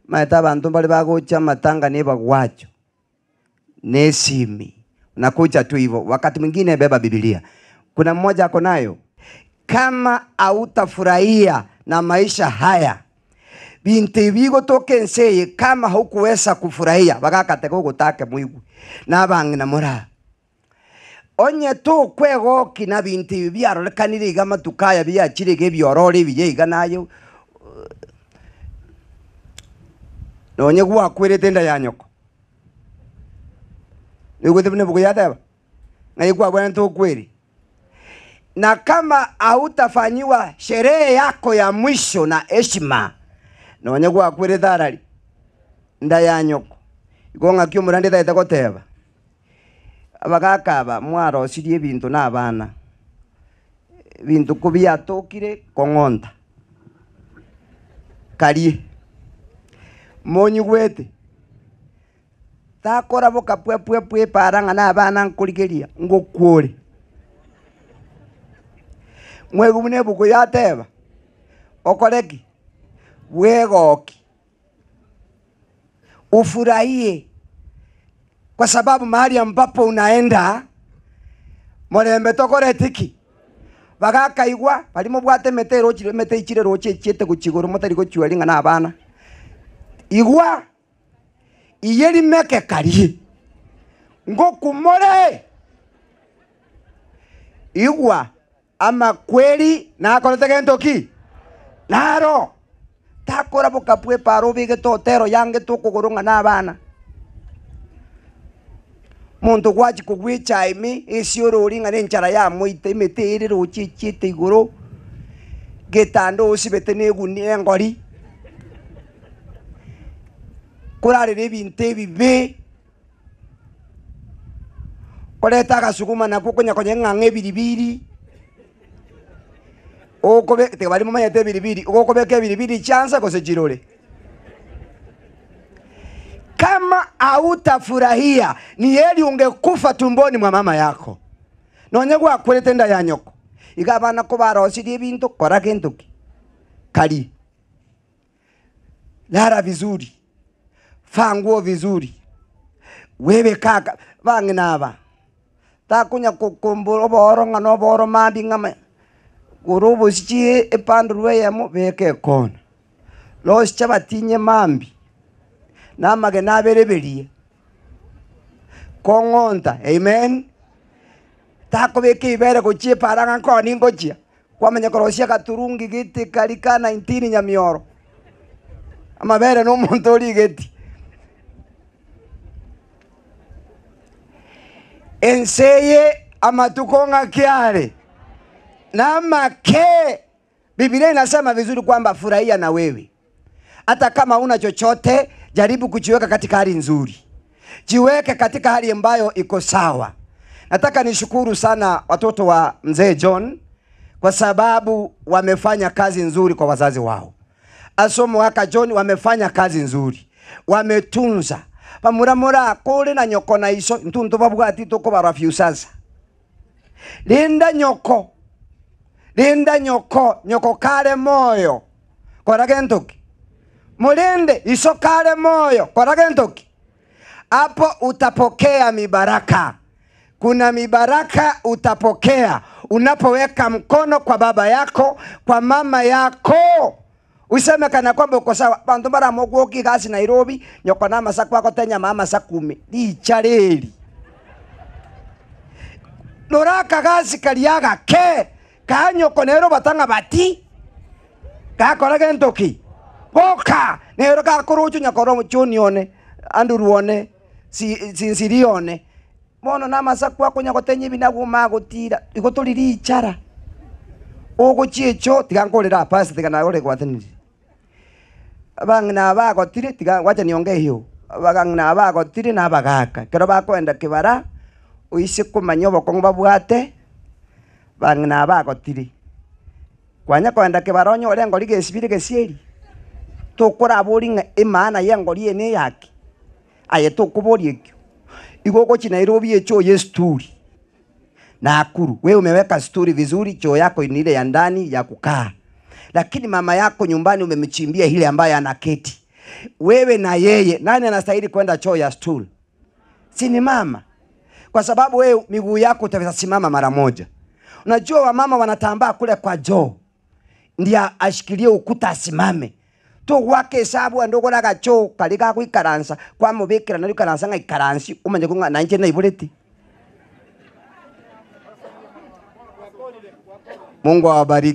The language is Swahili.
maeta bantu bali bagocha matanga ni bagwacho nesimi nakuja tu hivyo. Wakati mwingine beba Biblia. Kuna mmoja ako nayo, kama hautafurahia na maisha haya binti bigo tokenseye, kama hukuweza kufurahia bagakateko gutake mwigu nabangi na mura onye to kwego kina binti byaro kaniri gama tukaya bya kirege byorore biyiga nayo nonye gwa kwirete nda ya nyoko nigutebne bugo yataba ngai kwa bwana to kwiri. Na kama hautafanyiwa sherehe yako ya mwisho na heshima nonye gwa kwire tharari nda ya nyoko igonga kyo murande taita goteba abagakaba mwaro sirie bintu na abana bintu kubia tokire kongonda kari monyu gwete takora boka pwe paranga na abana nkurigeria ngokure mwegu mune buko yateba okoreki wegoki ufurahie, kwa sababu mahali ambapo unaenda morembe tokore tiki bagakaigwa balimo bwate metero chire mete ichire roche chete kuchigoro motari go chualinga na abana igwa iyeri meke kari ngokumore igwa ama kweli na akorete gentoki naro takora boka pwe paro bige totero yange tokugoronga na abana muntu gwachi kugwicha imi isiorori ngane nchara ya moite meteri rochi chite igoro getando osibete neguni engori kurare nebinte bibe koleta gasuguma na kukonya konye ngange biribiri okobe te bali mumanya te biribiri okobe ke biribiri chanza kose jirore. Kama hautafurahia ni heri ungekufa tumboni mwa mama yako nonye gwa kwirete nda ya nyoko igabana ko barosirie bintu kora kintuki kari lara vizuri fanguo vizuri wewe kaka bangi naba takunya kukumburo boro ngano boro mambi ngama gurubu sichie epandurwe yamo beke kona lo sichabatinye mambi namage nabereberie kongonta amen tako beke ibere gochie paranga koni ngochia kwamenya korosia katurungi giti karika 19 nyamioro amabere no montori geti enseye amatukonga kiare na make. Biblia inasema vizuri kwamba furahia na wewe hata kama una chochote, jaribu kujiweka katika hali nzuri, jiweke katika hali ambayo iko sawa. Nataka nishukuru sana watoto wa mzee John kwa sababu wamefanya kazi nzuri kwa wazazi wao. Asomo waka John wamefanya kazi nzuri, wametunza pamuramura kule na nyoko na iso ntuntu babwati toko barafyu sasa. Linda nyoko nyoko kale moyo kora gentoki mulinde iso kale moyo kora gentoki. Hapo utapokea mibaraka. Kuna mibaraka utapokea unapoweka mkono kwa baba yako, kwa mama yako. Useme kana kwamba uko sawa. Bantu bara mogoki gasi Nairobi nyoko na masa kwako tenya mama sa 10 di chareli loraka gasi kaliaga ke kanyo konero batanga bati kakora gentoki boka nero kakuruchu nyakoro chunione anduruone sinsirione mono na masa kwako nyako tenye binaguma gutira igotuliri ichara ogo chiecho tigankorera pasi tigana ore kwatini abangina abagotire tiga wacha nionge hiyo abangina abagotire na abagaka kero bakwenda kibara uise kumanyobo kongba bwate bangina abagotire kwanya kwenda kibaronyo rengo ligesibire gesieri tokora boringa imana yangori ene yake aye tokubori ekyo igoko chi Nairobi echo ye story na akuru wewe umeweka story vizuri, choo yako ni ile ya ndani ya kukaa, lakini mama yako nyumbani umemchimbia ile ambaye anaketi wewe na yeye, nani anastahili kwenda choo ya stool? Si ni mama. Kwa sababu wewe miguu yako utaweza simama mara moja. Unajua wamama wanatambaa kule kwa joo, ndia ashikilie ukuta asimame. Tu wake hesabu andoko laga choo kalika kuikaransa kwa mubekera na ikaransa nga ikaransi umanje kunga nanje na ibuleti. Mungu awabariki.